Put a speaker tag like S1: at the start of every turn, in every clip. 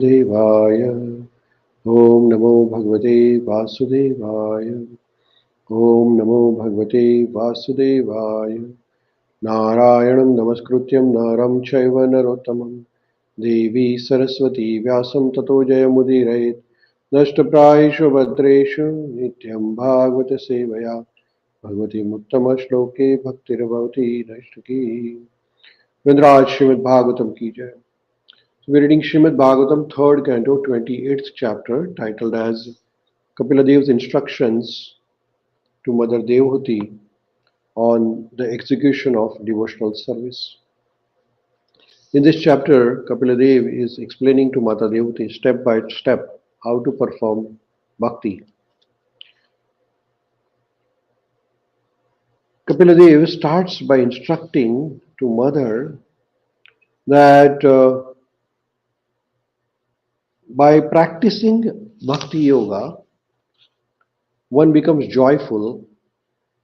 S1: देवाय ओम नमो भगवते वासुदेवाय ओम नमो भगवते वासुदेवाय नारायणं नमस्कृत्यं नरं चैव नरोत्तमं देवी सरस्वती व्यासं ततो जयमुदीरयेत् नष्टप्रायेषु भद्रेषु नित्यं भागवत सेवया भगवती उत्तमश्लोके भक्तिर्भवती नैष्ठिकी विंद्राज श्रीमद् भागवतम की जय. So we're reading Srimad Bhagavatam, 3rd canto, 28th chapter, titled as Kapiladev's instructions to Mother Devahuti on the execution of devotional service. In this chapter, Kapiladev is explaining to Mata Devahuti step by step how to perform bhakti. Kapiladev starts by instructing to Mother that by practicing bhakti yoga, one becomes joyful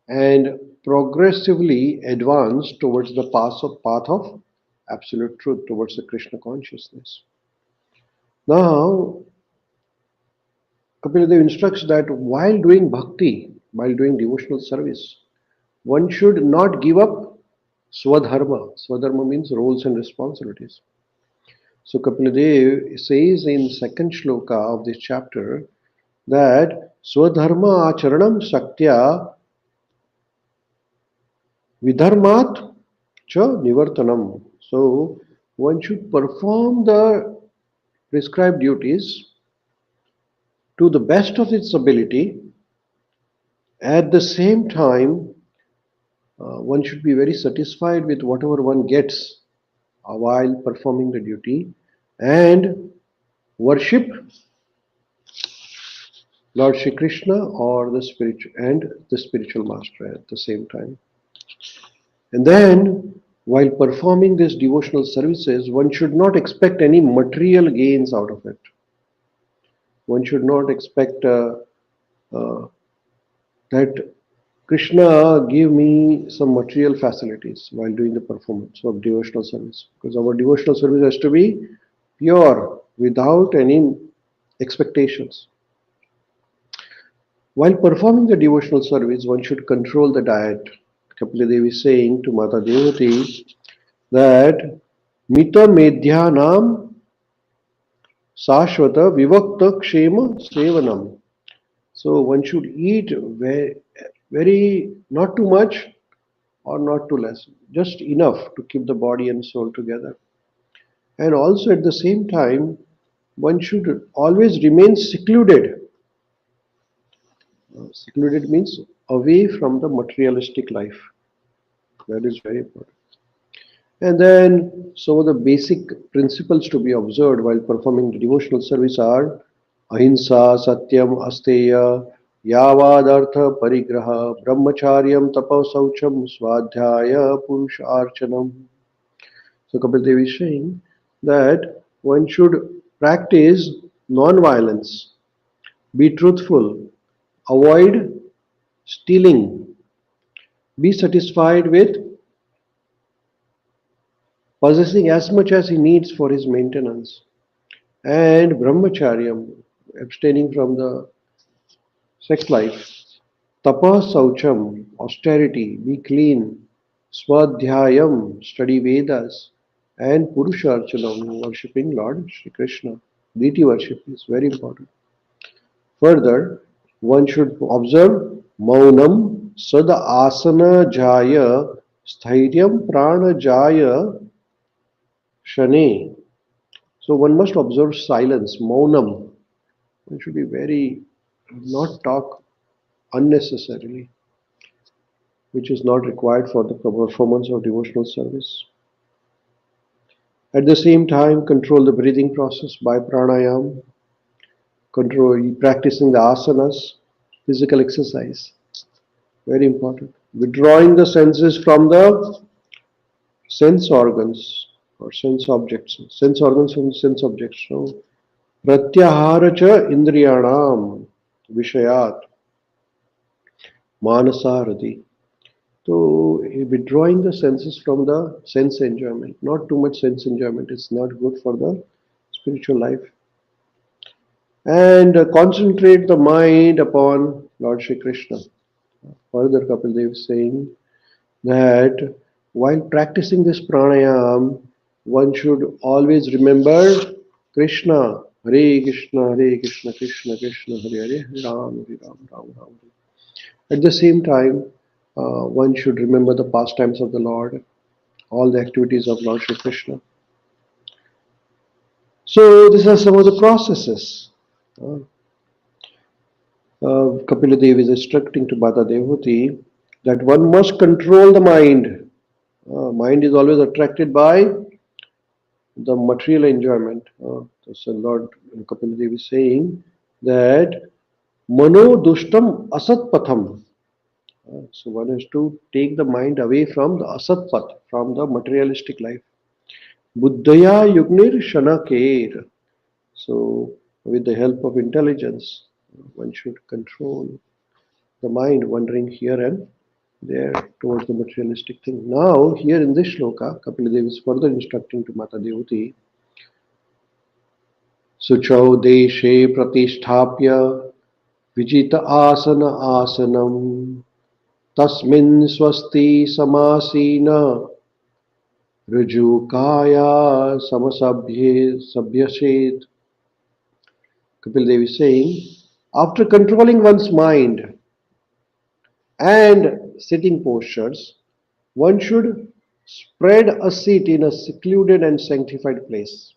S1: and progressively advance towards the path of absolute truth, towards the Krishna consciousness. Now, Kapila Dev instructs that while doing bhakti, while doing devotional service, one should not give up swadharma. Swadharma means roles and responsibilities. So Kapila Dev says in second shloka of this chapter that swadharma acharanam saktya vidharmat cha nivartanam. So one should perform the prescribed duties to the best of its ability. At the same time, one should be very satisfied with whatever one gets while performing the duty and worship Lord Shri Krishna or the spiritual master at the same time. And then, while performing these devotional services, one should not expect any material gains out of it. One should not expect uh, that Krishna give me some material facilities while doing the performance of devotional service. Because our devotional service has to be pure, without any expectations. While performing the devotional service, one should control the diet. Kapila Devi is saying to Mata Devati that Mita Medhyanam Sashvata Vivakta Kshema Sevanam. So one should eat very not too much or not too less, just enough to keep the body and soul together. And also at the same time, one should always remain secluded. Secluded means away from the materialistic life. That is very important. And then some of the basic principles to be observed while performing the devotional service are ahimsa, satyam, asteya, yavadartha, parigraha, brahmacharyam, tapasaucham, swadhyaya, purusha archanam. So Kapil Dev is saying that one should practice non-violence, be truthful, avoid stealing, be satisfied with possessing as much as he needs for his maintenance, and brahmacharyam, abstaining from the sex life, tapa saucham, austerity, be clean, swadhyayam, study Vedas, and purusharchanam, worshipping Lord Shri Krishna. Deity worship is very important. Further, one should observe maunam, sada asana jaya, sthiryam prana jaya, shane. So one must observe silence, maunam. One should be very, not talk unnecessarily, which is not required for the performance of devotional service. At the same time, control the breathing process by pranayam, control practicing the asanas, physical exercise, very important. Withdrawing the senses from the sense organs or sense organs from sense objects. So, pratyahara cha indriyanam vishayat manasarati. So withdrawing the senses from the sense enjoyment, not too much sense enjoyment is not good for the spiritual life. and concentrate the mind upon Lord Shri Krishna. Further, Kapil Dev is saying that while practicing this pranayam, one should always remember Krishna, Hare Krishna, Krishna Krishna, Hare Hare, Hare Ram, Ram Ram. At the same time, one should remember the pastimes of the Lord, all the activities of Lord Shri Krishna. So these are some of the processes. Uh, Kapila Dev is instructing to Mata Devhuti that one must control the mind. Mind is always attracted by the material enjoyment. So Lord Kapila Dev is saying that Mano Dushtam Asat Patham. So one has to take the mind away from the Asat Path, from the materialistic life. Buddhaya Yugnir Shanaker. So with the help of intelligence, one should control the mind wandering here and there towards the materialistic thing. Now, here in this shloka, Kapila Dev is further instructing to Mata Devhuti, Suchau deshe pratisthapya vijita asana asanam tasmin swasti samasina raju kaya samasabhye sabhyashet. Kapil Dev is saying, after controlling one's mind and sitting postures, one should spread a seat in a secluded and sanctified place.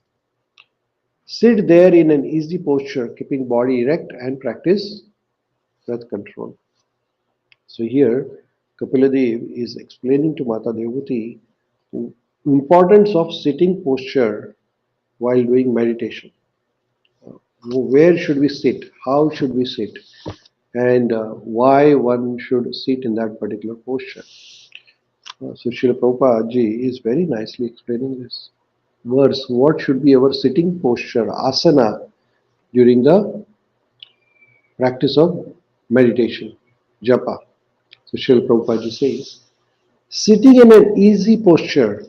S1: Sit there in an easy posture, keeping body erect and practice breath control. So here, Kapiladev is explaining to Mata Devhuti the importance of sitting posture while doing meditation. Where should we sit? How should we sit? And why one should sit in that particular posture. So Srila Prabhupada ji is very nicely explaining this verse. What should be our sitting posture, asana, during the practice of meditation, japa? So Srila Prabhupada ji says, sitting in an easy posture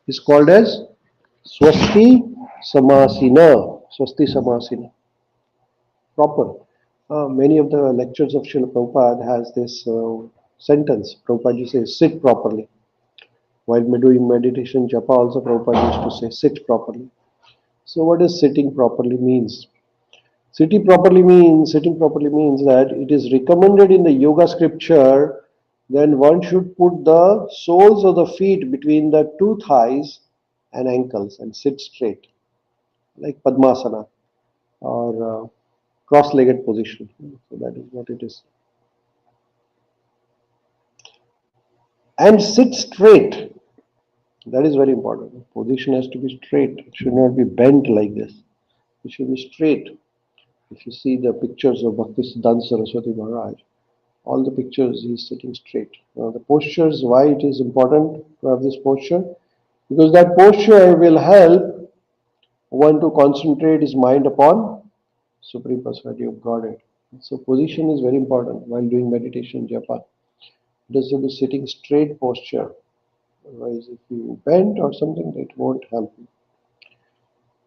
S1: is called as swasti samasina. Swasti samasina. Proper. Many of the lectures of Srila Prabhupada has this sentence. Prabhupada ji says, sit properly. While doing meditation, japa also Prabhupada used to say, sit properly. So what does sitting properly means? Sitting properly means that it is recommended in the yoga scripture. Then one should put the soles of the feet between the two thighs and ankles and sit straight, like Padmasana or cross-legged position. So that is what it is. And sit straight. That is very important. The position has to be straight. It should not be bent like this. It should be straight. If you see the pictures of Bhaktisiddhanta Saraswati Maharaj, all the pictures he is sitting straight. Now the postures, why it is important to have this posture? Because that posture will help one to concentrate his mind upon Supreme Personality of Godhead. So position is very important while doing meditation, japa. It has to be sitting straight posture. Otherwise, if you bend or something, it won't help you.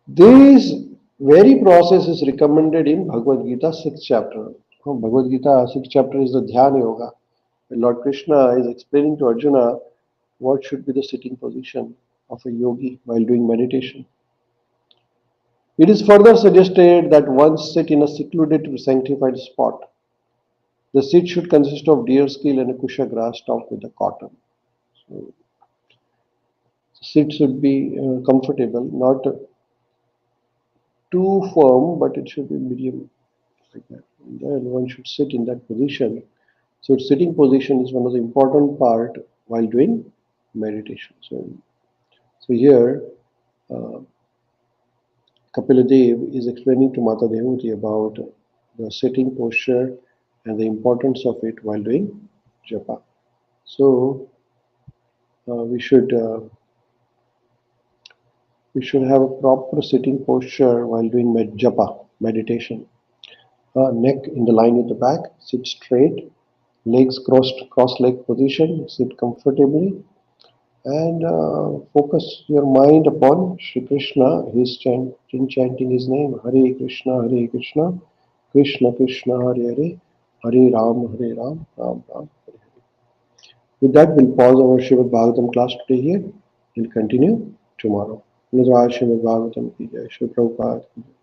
S1: This very process is recommended in Bhagavad Gita 6th chapter. Bhagavad Gita 6th chapter is the Dhyana Yoga. Lord Krishna is explaining to Arjuna what should be the sitting position of a yogi while doing meditation. It is further suggested that one sit in a secluded sanctified spot. The seat should consist of deerskin and a kusha grass topped with a cotton. So, seat should be comfortable, not too firm, but it should be medium like that. And then one should sit in that position. So sitting position is one of the important part while doing meditation. So here uh, Kapila Dev is explaining to Mata Devhuti about the sitting posture and the importance of it while doing japa. So we should have a proper sitting posture while doing japa meditation. Neck in the line with the back, sit straight, legs crossed, cross leg position, sit comfortably, and focus your mind upon Shri Krishna, his chanting his name, Hare Krishna, Krishna Krishna Hare Hare, Hare Ram, Ram Ram Hare Hare. With that, we'll pause our Srimad Bhagavatam class today here. We'll continue tomorrow. Nidra Srimad Bhagavatam ki jai. Shri Prabhupada ki jai.